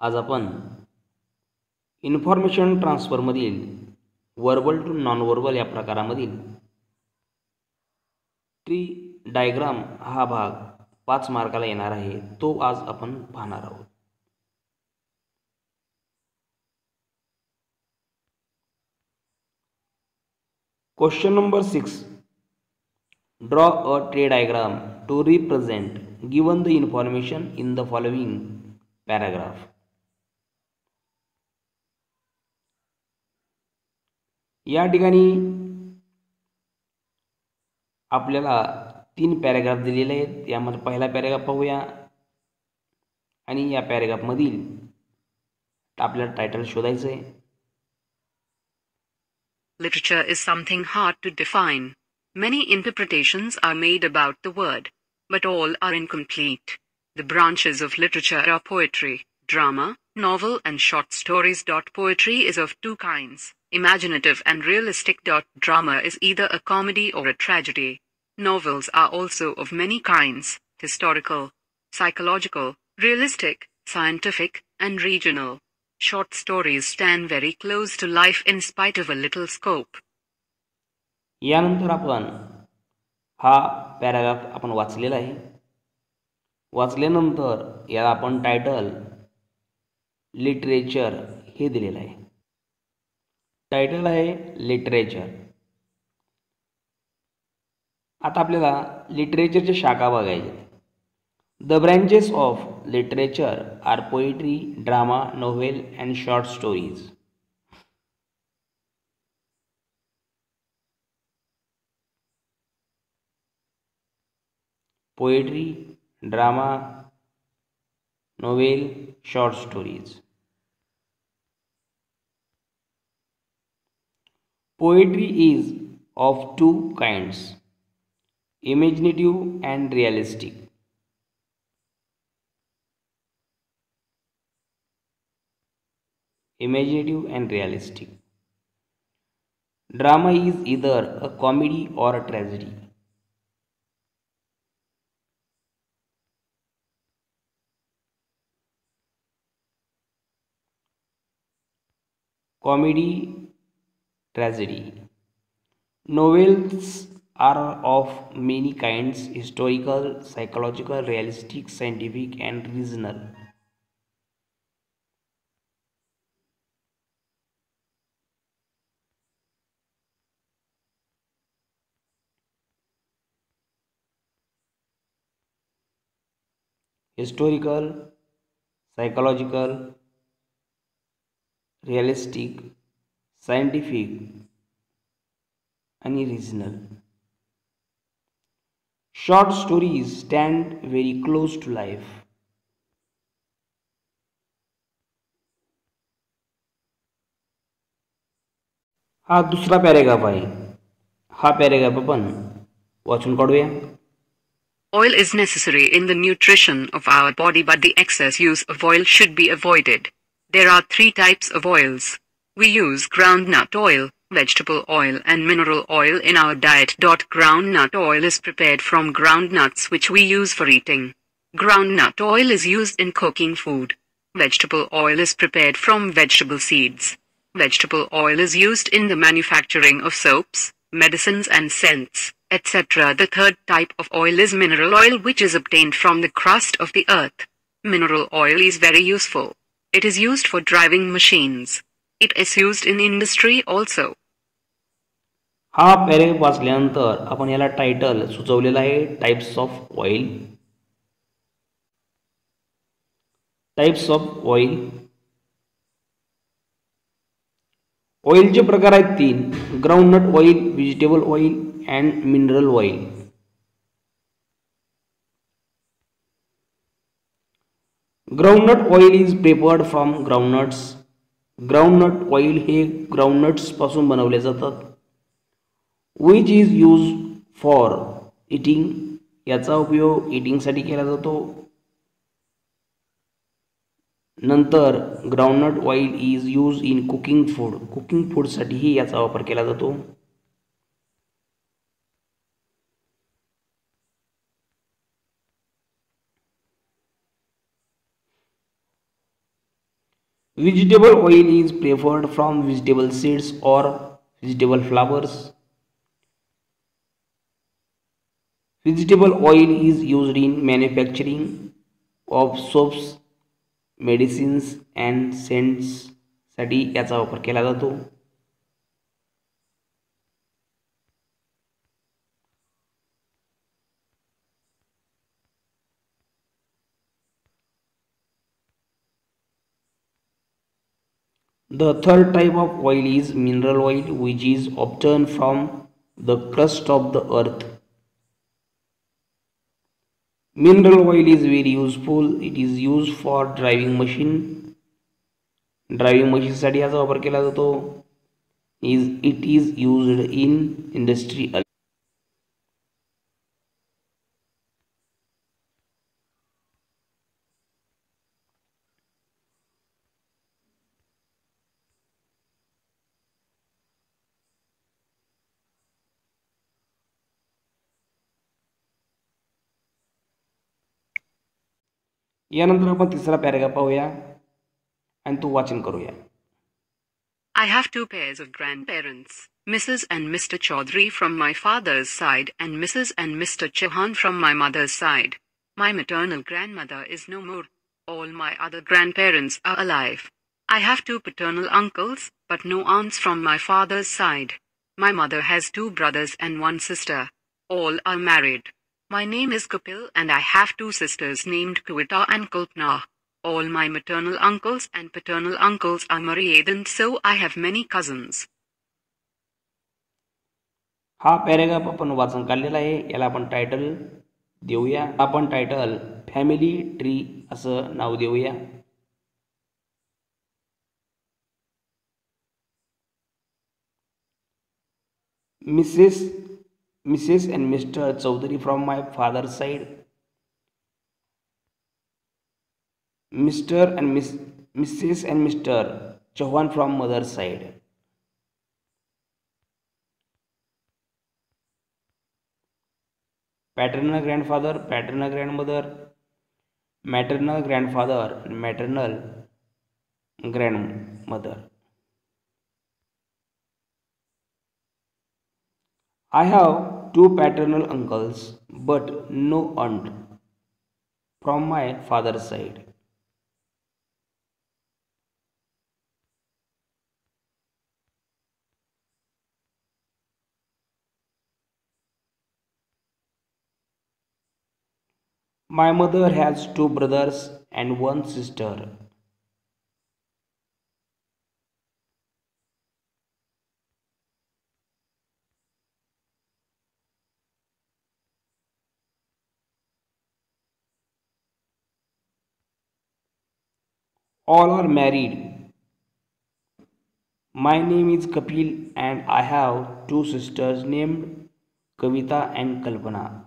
आज आपण इन्फॉर्मेशन ट्रान्सफरमधील वर्बल टू नॉन वर्बल या प्रकारामधील ट्री डायग्राम हा भाग 5 मार्काला येणार आहे तो आज आपण पाहणार आहोत. Question number 6. Draw a tree diagram to represent given the information in the following paragraph. या ठिकाणी आपल्याला 3 पॅराग्राफ दिलेले आहेत. यामध्ये पहिला पॅराग्राफ पाहूया आणि या पॅराग्राफ मधील आपल्याला टायटल शोधायचं आहे. Literature is something hard to define. Many interpretations are made about the word, but all are incomplete. The branches of literature are poetry, drama, novel, and short stories. Poetry is of two kinds, imaginative and realistic. Drama is either a comedy or a tragedy. Novels are also of many kinds, historical, psychological, realistic, scientific, and regional. Short stories stand very close to life in spite of a little scope. यानंतर आपण हा paragraph आपण वाचलेला आहे. वाचल्यानंतर याला आपण title literature हे दिलेलं आहे. टायटल आहे लिटरेचर. आता आपल्याला लिटरेचरच्या शाखा बघायच्या. The branches of literature are poetry, drama, novel, and short stories. Poetry, drama, novel, short stories. Poetry is of two kinds, imaginative and realistic. Imaginative and realistic. Drama is either a comedy or a tragedy. Comedy, tragedy. Novels are of many kinds, historical, psychological, realistic, scientific, and regional. Historical, psychological, realistic, scientific, and regional. Short stories stand very close to life. हा दुसरा paragraph आहे. हा paragraph आपण वाचून काढूया. Oil is necessary in the nutrition of our body, but the excess use of oil should be avoided. There are 3 types of oils. We use groundnut oil, vegetable oil, and mineral oil in our diet. Groundnut oil is prepared from groundnuts, which we use for eating. Groundnut oil is used in cooking food. Vegetable oil is prepared from vegetable seeds. Vegetable oil is used in the manufacturing of soaps, medicines, and scents, etc. The third type of oil is mineral oil, which is obtained from the crust of the earth. Mineral oil is very useful. It is used for driving machines. It is used in industry also. हा paragraph वाचल्यानंतर आपण याला title सुचवलेला आहे types of oil. Types of oil. ऑइलचे प्रकार आहेत 3. Groundnut oil, vegetable oil, and mineral oil. Groundnut oil is prepared from groundnuts. Groundnut oil हे ग्राउंडनट्स पासून बनवले जातात. Which is use for eating. याचा उपयोग इटिंगसाठी केला जातो. नंतर groundnut oil is use in cooking food. Cooking फूडसाठीही याचा वापर केला जातो. Vegetable oil is prepared from vegetable seeds or vegetable flowers. Vegetable oil is used in manufacturing of soaps, medicines and scents साठी याचा वापर केला जातो. The third type of oil is mineral oil, which is obtained from the crust of the earth. Mineral oil is very useful. It is used for driving machine. Driving मशीनसाठी याचा वापर केला जातो. It is used in industrial. यानंतर आपण तिसरा paragraph पाहूया आणि तो वाचन करूया. I have two pairs of grandparents, Mrs. and Mr. Chaudhary from my father's side and Mrs. and Mr. Chauhan from my mother's side. My maternal grandmother is no more. All my other grandparents are alive. I have two paternal uncles, but no aunts from my father's side. My mother has two brothers and one sister. All are married. My name is Kapil and I have two sisters named Kavita and Kalpana. All my maternal uncles and paternal uncles are married and so I have many cousins. हा paragraph आपण वाचन काढलेला आहे. याला आपण title देऊया. आपण title family tree असं नाव देऊया. Mrs. and Mr. Chaudhary from my father's side. Mrs. and Mr. Chauhan from mother's side. Paternal grandfather, paternal grandmother, maternal grandfather, maternal grandmother. I have two paternal uncles but no aunt from my father's side. My mother has two brothers and one sister. All are married. My name is Kapil and I have two sisters named Kavita and Kalpana.